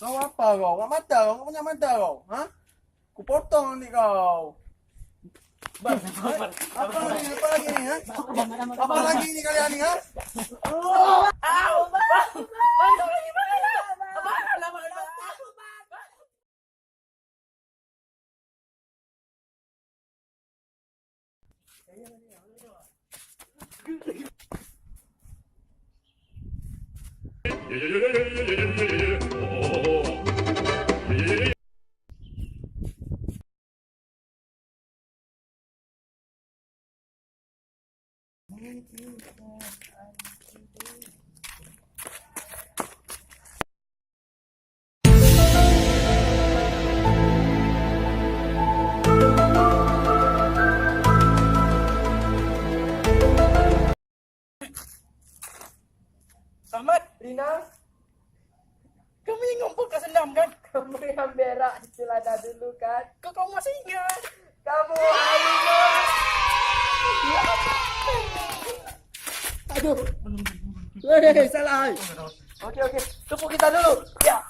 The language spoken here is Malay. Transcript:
Kau apa kau? Kau mata kau? Kau punya mata kau? Ha? Ku potong nanti kau. Apa lagi? Apa lagi ni? Ha? Apa lagi ni kalian ni? Ha? Ahmad, Rina, kamu yang ngumpul kat senam kan? kamu yang berak di celana dulu kan? Kau masih ingat? Kamu harimau. Aduh. Salah. Okey, tepuk kita dulu. Ya.